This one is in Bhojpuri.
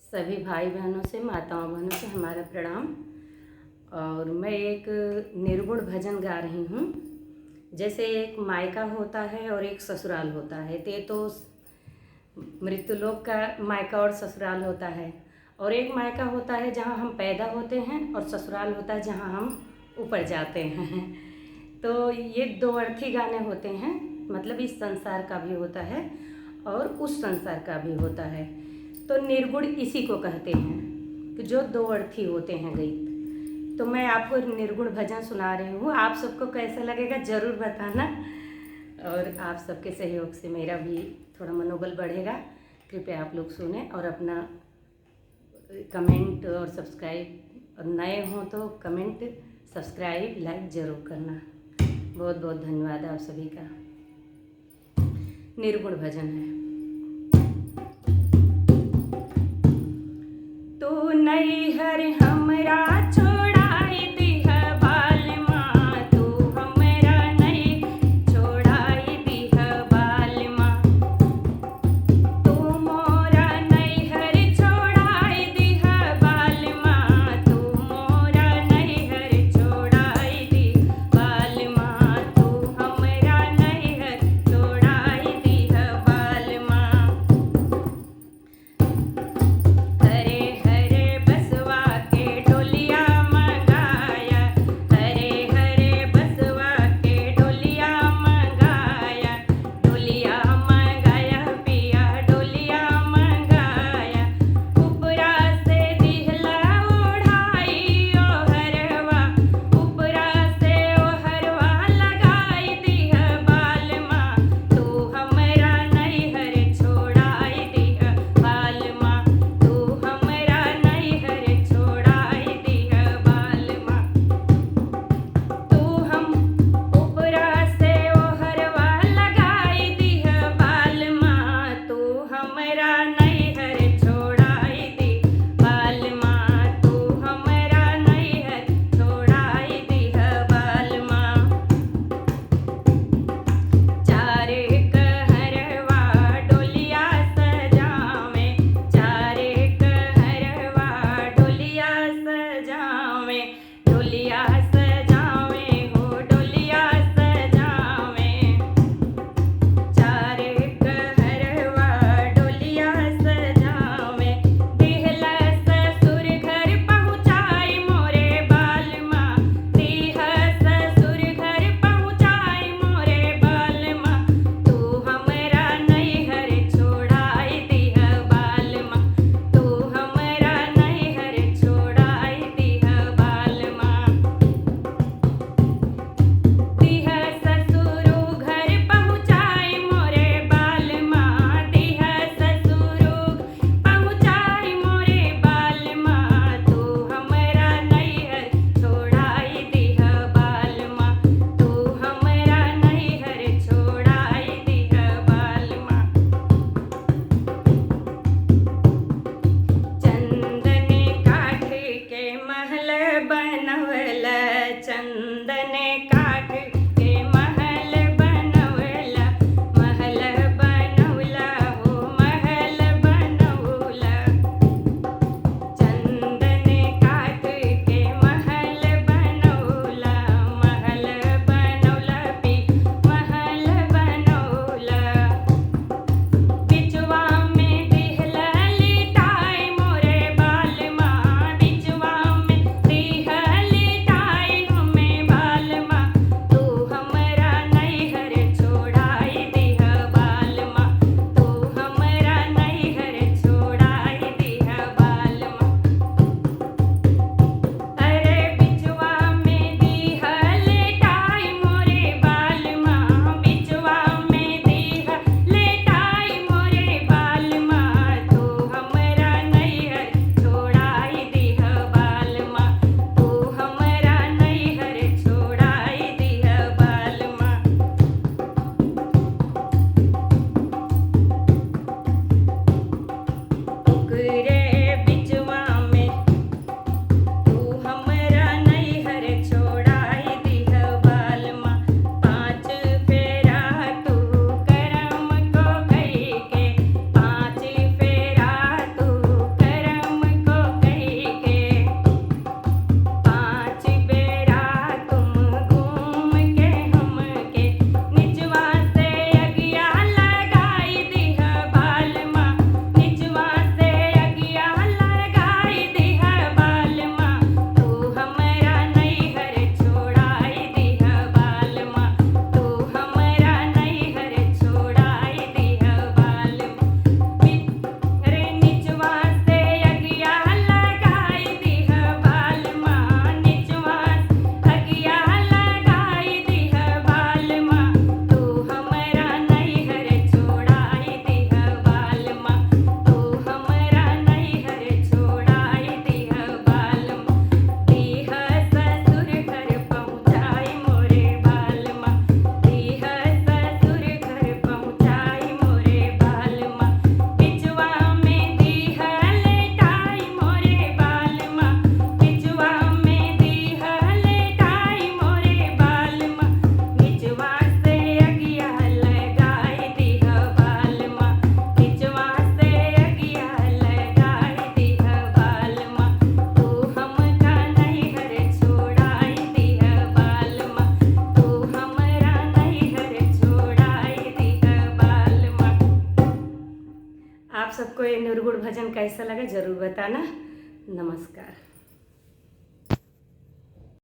सभी भाई बहनों से, माताओं बहनों से हमारा प्रणाम। और मैं एक निर्गुण भजन गा रही हूँ। जैसे एक मायका होता है और एक ससुराल होता है, तो मृत्युलोक का मायका और ससुराल होता है। और एक मायका होता है जहाँ हम पैदा होते हैं, और ससुराल होता है जहाँ हम ऊपर जाते हैं। तो ये दो अर्थी गाने होते हैं, मतलब इस संसार का भी होता है और उस संसार का भी होता है। तो निर्गुण इसी को कहते हैं कि जो दो अर्थी होते हैं गीत। तो मैं आपको निर्गुण भजन सुना रही हूँ, आप सबको कैसा लगेगा ज़रूर बताना। और आप सबके सहयोग से मेरा भी थोड़ा मनोबल बढ़ेगा। कृपया आप लोग सुने और अपना कमेंट और सब्सक्राइब, और नए हों तो कमेंट, सब्सक्राइब, लाइक ज़रूर करना। बहुत बहुत धन्यवाद आप सभी का। निर्गुण भजन है। तो नैहर हमरा छोड़ाई दिह बालमा, तू हमरा नहीं छोड़ाई दिह बालमा। तू मोरा नैहर छोड़ाई दिह बालमा, तू मोरा नैहर छोड़ाई दिह बालमा। तू हमरा नैहर छोड़ाई दिह बालमा। हरे हरे बसवा के डोलिया मंगाया, हरे हरे बसवा के डोलिया मंगाया। डोलिया मंगाया पिया, डोलिया मंगाया। उपरा से दिहला ओढ़ाई ओ हरवा, उपरा से ओ हरवा लगाई दिह बालमा। तू हमरा नैहर छोड़ाई दिह बालमा, तू हमरा नैहर छोड़ाई दिह बालमा। तू हम उपरा से ओ हरवा लगाई दिह बालमा, तू हमरा नैहर छोड़ाई दिह बालमा। तू हमरा नैहर छोड़ाई दिह बालमा। चारे कहरवा डोलिया सजावे, चारे कहरवा डोलिया सजावे। डोलिया सजावे हो डोलिया सजावे, चारे कहरवा डोलिया सबको ये निर्गुण भजन कैसा लगा ज़रूर बताना। नमस्कार।